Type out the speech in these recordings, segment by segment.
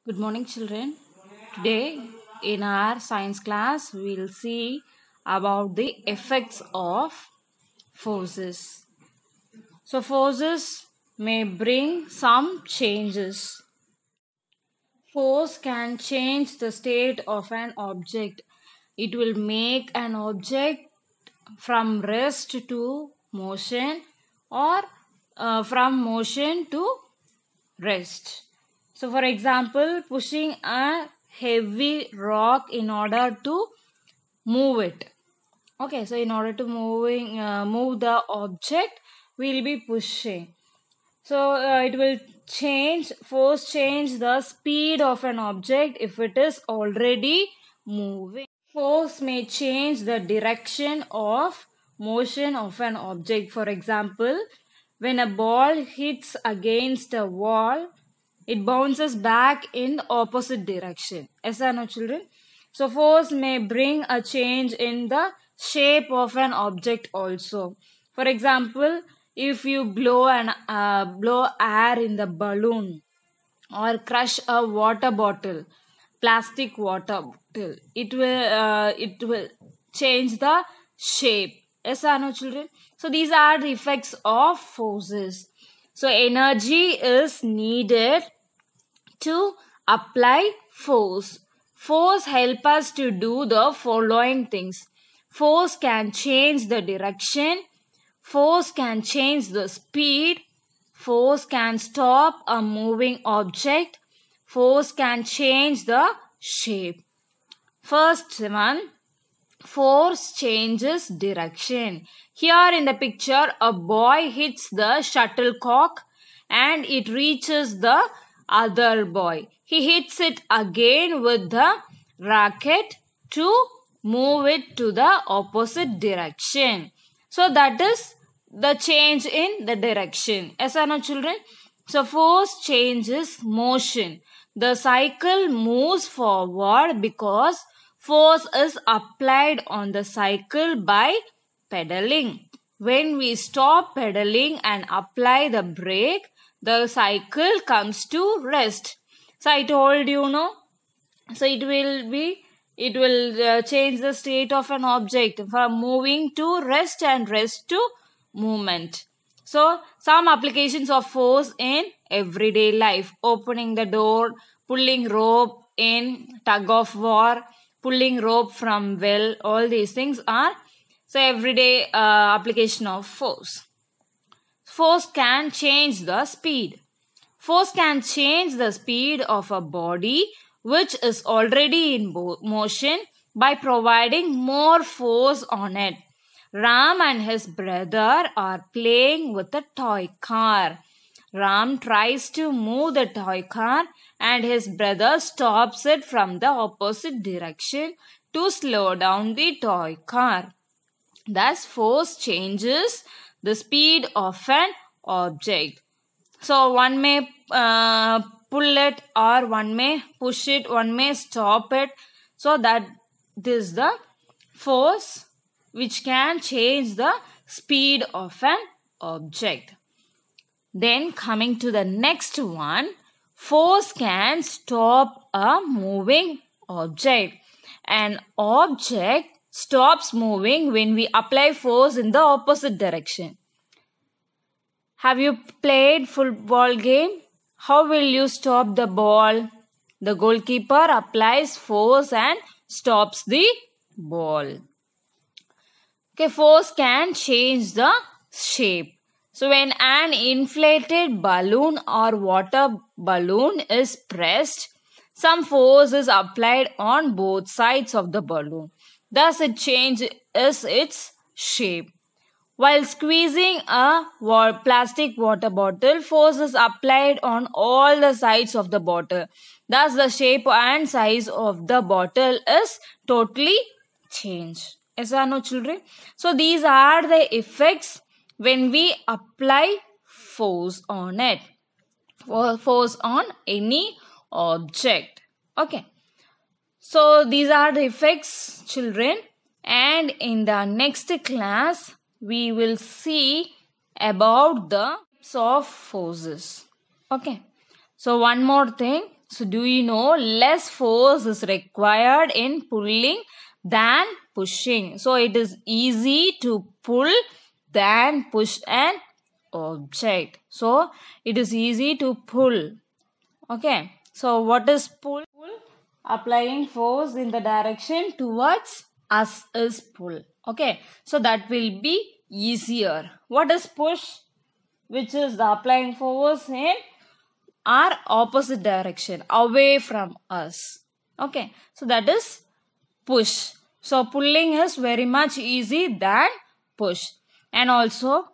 Good morning, children. Today, in our science class, we'll see about the effects of forces. So, forces may bring some changes. Force can change the state of an object. It will make an object from rest to motion or from motion to rest. So, for example, pushing a heavy rock in order to move it. Okay, so in order to move the object, we'll be pushing. So it will change the speed of an object if it is already moving. Force may change the direction of motion of an object. For example, when a ball hits against a wall, it bounces back in the opposite direction. Yes or no, children? So force may bring a change in the shape of an object also. For example, if you blow air in the balloon or crush a water bottle, plastic water bottle, it will change the shape. Yes or no, children? So these are the effects of forces. So energy is needed to apply force. Force help us to do the following things. Force can change the direction. Force can change the speed. Force can stop a moving object. Force can change the shape. First one, force changes direction. Here in the picture, a boy hits the shuttlecock and it reaches the other boy. He hits it again with the racket to move it to the opposite direction. So that is the change in the direction. Yes or no, children? So force changes motion. The cycle moves forward because force is applied on the cycle by pedaling. When we stop pedaling and apply the brake, the cycle comes to rest. So I told you, no? So it will change the state of an object from moving to rest and rest to movement. So some applications of force in everyday life: opening the door, pulling rope in tug of war, pulling rope from well. All these things are so everyday application of force. Force can change the speed. Force can change the speed of a body which is already in motion by providing more force on it. Ram and his brother are playing with a toy car. Ram tries to move the toy car and his brother stops it from the opposite direction to slow down the toy car. Thus, force changes the speed of an object. So one may pull it, or one may push it, one may stop it. So that this is the force which can change the speed of an object. Then coming to the next one, force can stop a moving object. An object stops moving when we apply force in the opposite direction. Have you played football game? How will you stop the ball? The goalkeeper applies force and stops the ball. Okay, force can change the shape. So when an inflated balloon or water balloon is pressed, some force is applied on both sides of the balloon. Thus it changes its shape. While squeezing a plastic water bottle, force is applied on all the sides of the bottle. Thus, the shape and size of the bottle is totally changed. Yes or no, children? So, these are the effects when we apply force on it. Force on any object. Okay. So, these are the effects, children. And in the next class, we will see about the types of forces. Okay. So one more thing, So do you know less force is required in pulling than pushing? So it is easy to pull than push an object. So it is easy to pull. Okay. So what is pull? Applying force in the direction towards us is pull. Okay. So that will be easier. What is push? Which is the applying force in our opposite direction, away from us. Okay. So that is push. So pulling is very much easy than push. And also,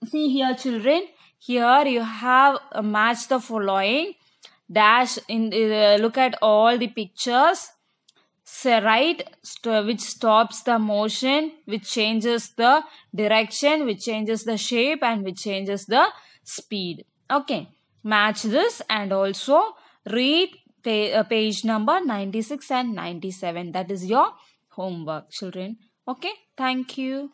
see here children, here you have matched the following. Dash in look at all the pictures. Say right, which stops the motion, which changes the direction, which changes the shape, and which changes the speed. Okay, match this and also read page number 96 and 97. That is your homework, children. Okay, thank you.